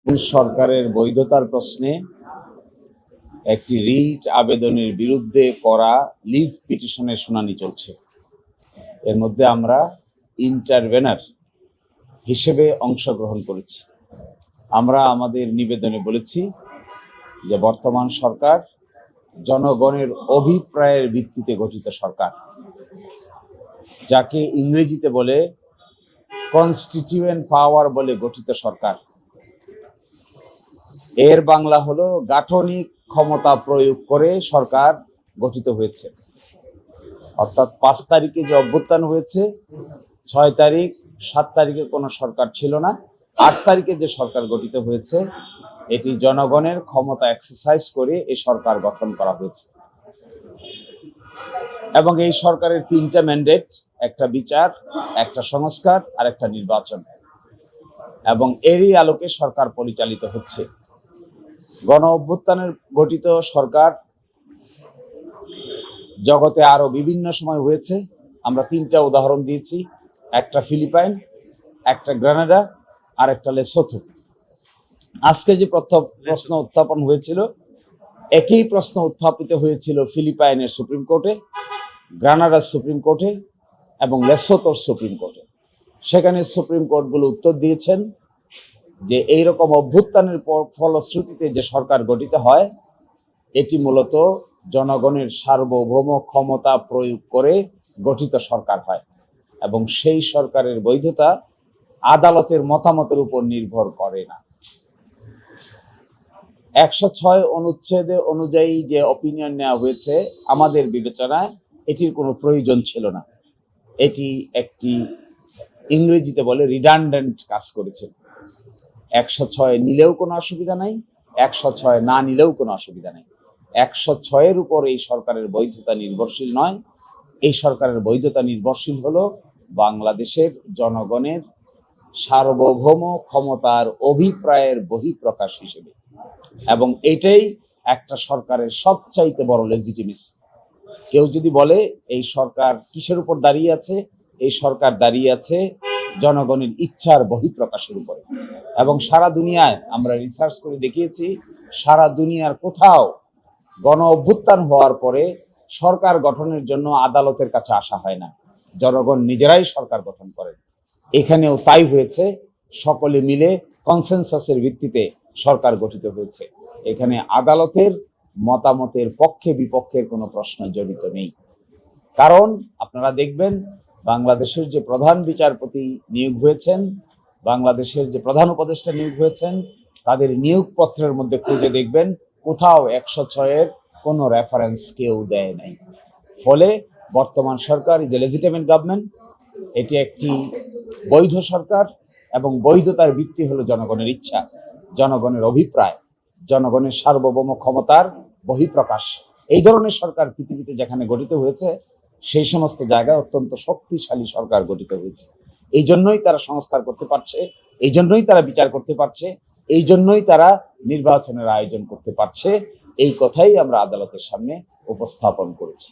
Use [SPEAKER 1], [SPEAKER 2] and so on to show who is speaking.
[SPEAKER 1] সরকারের বৈধতার প্রশ্নে একটি রিট আবেদনের বিরুদ্ধে করা লিভ পিটিশনের শুনানি চলছে। এর মধ্যে আমরা ইন্টারভেনার হিসেবে অংশগ্রহণ করেছি। আমরা আমাদের নিবেদনে বলেছি যে বর্তমান সরকার জনগণের অভিপ্রায়ের ভিত্তিতে গঠিত সরকার, যাকে ইংরেজিতে বলে কনস্টিটিউয়েন্ট পাওয়ার বলে গঠিত সরকার। এর বাংলা হলো গাঠনিক ক্ষমতা প্রয়োগ করে সরকার গঠিত হয়েছে। অর্থাৎ 5 তারিখে যে অভ্যুত্থান হয়েছে, 6 তারিখ 7 তারিখে কোনো সরকার ছিল না, 8 তারিখে যে সরকার গঠিত হয়েছে এটি জনগণের ক্ষমতা এক্সারসাইজ করে এই সরকার গঠন করা হয়েছে। এবং এই সরকারের 3টা ম্যান্ডেট, একটা বিচার, একটা সংস্কার আর একটা নির্বাচন, এবং এরই আলোকে সরকার পরিচালিত হচ্ছে। গণ অভ্যুত্থানের গঠিত সরকার জগতে আরো বিভিন্ন সময় হয়েছে। আমরা 3টা উদাহরণ দিয়েছি, একটা ফিলিপাইন, একটা গ্রানাডা আর একটা লেসোথো। আজকে যে প্রশ্ন উত্থাপন হয়েছিল, একই প্রশ্ন উত্থাপিত হয়েছিল ফিলিপাইনের সুপ্রিম কোর্টে, গ্রানাডার সুপ্রিম কোর্টে এবং লেসোথোর সুপ্রিম কোর্টে। সেখানে সুপ্রিম কোর্টগুলো উত্তর দিয়েছেন যে এইরকম অভ্যুত্থানের ফলশ্রুতিতে যে সরকার গঠিত হয় এটি মূলত জনগণের সার্বভৌম ক্ষমতা প্রয়োগ করে গঠিত সরকার হয়, এবং সেই সরকারের বৈধতা আদালতের মতামতের উপর নির্ভর করে না। 106 অনুচ্ছেদ অনুযায়ী যে অপিনিয়ন নেওয়া হয়েছে, আমাদের বিবেচনায় এটির কোনো প্রয়োজন ছিল না। এটি একটি ইংরেজিতে বলে রিডান্ডেন্ট কাজ করেছে। 106 নিলেও কোনো অসুবিধা নাই, 106 না নিলেও কোনো অসুবিধা নেই। 106-এর উপর এই সরকারের বৈধতা নির্ভরশীল নয়। এই সরকারের বৈধতা নির্ভরশীল হলো বাংলাদেশের জনগণের সার্বভৌম ক্ষমতার অভিপ্রায়ের বহিঃপ্রকাশ হিসেবে, এবং এটাই একটা সরকারের সবচাইতে বড় লেজিটিমেসি। কেউ যদি বলে এই সরকার কিসের উপর দাঁড়িয়ে আছে, এই সরকার দাঁড়িয়ে আছে জনগণের ইচ্ছার বহিঃপ্রকাশের উপরে। এবং সারা দুনিয়ায় আমরা রিসার্চ করে দেখিয়েছি, সারা দুনিয়ার কোথাও গণ অভ্যুত্থান হওয়ার পরে সরকার গঠনের জন্য আদালতের কাছে আসা হয় না, জনগণ নিজেরাই সরকার গঠন করেন। এখানেও তাই হয়েছে, সকলে মিলে কনসেনসাসের ভিত্তিতে সরকার গঠিত হয়েছে। এখানে আদালতের মতামতের পক্ষে বিপক্ষের কোনো প্রশ্ন জড়িত নেই। কারণ আপনারা দেখবেন বাংলাদেশের যে প্রধান বিচারপতি নিয়োগ হয়েছেন, বাংলাদেশের যে প্রধান উপদেষ্টা নিয়োগ হয়েছেন, তাদের নিয়োগপত্রের মধ্যে খুঁজে দেখবেন কোথাও 106-এর কোনো রেফারেন্স কেউ দেয় নাই। ফলে বর্তমান সরকার ইজ এ লেজিটিমেট গভর্নমেন্ট, এটি একটি বৈধ সরকার, এবং বৈধতার ভিত্তি হলো জনগণের ইচ্ছা, জনগণের অভিপ্রায়, জনগণের সার্বভৌম ক্ষমতার বহিঃপ্রকাশ। এই ধরনের সরকার পৃথিবীতে যেখানে গঠিত হয়েছে সেই সমস্ত জায়গায় অত্যন্ত শক্তিশালী সরকার গঠিত হয়েছে। এই জন্যই তারা সংস্কার করতে পারছে, এই জন্যই তারা বিচার করতে পারছে, এই জন্যই তারা নির্বাচনের আয়োজন করতে পারছে। এই কথাই আমরা আদালতের সামনে উপস্থাপন করেছি।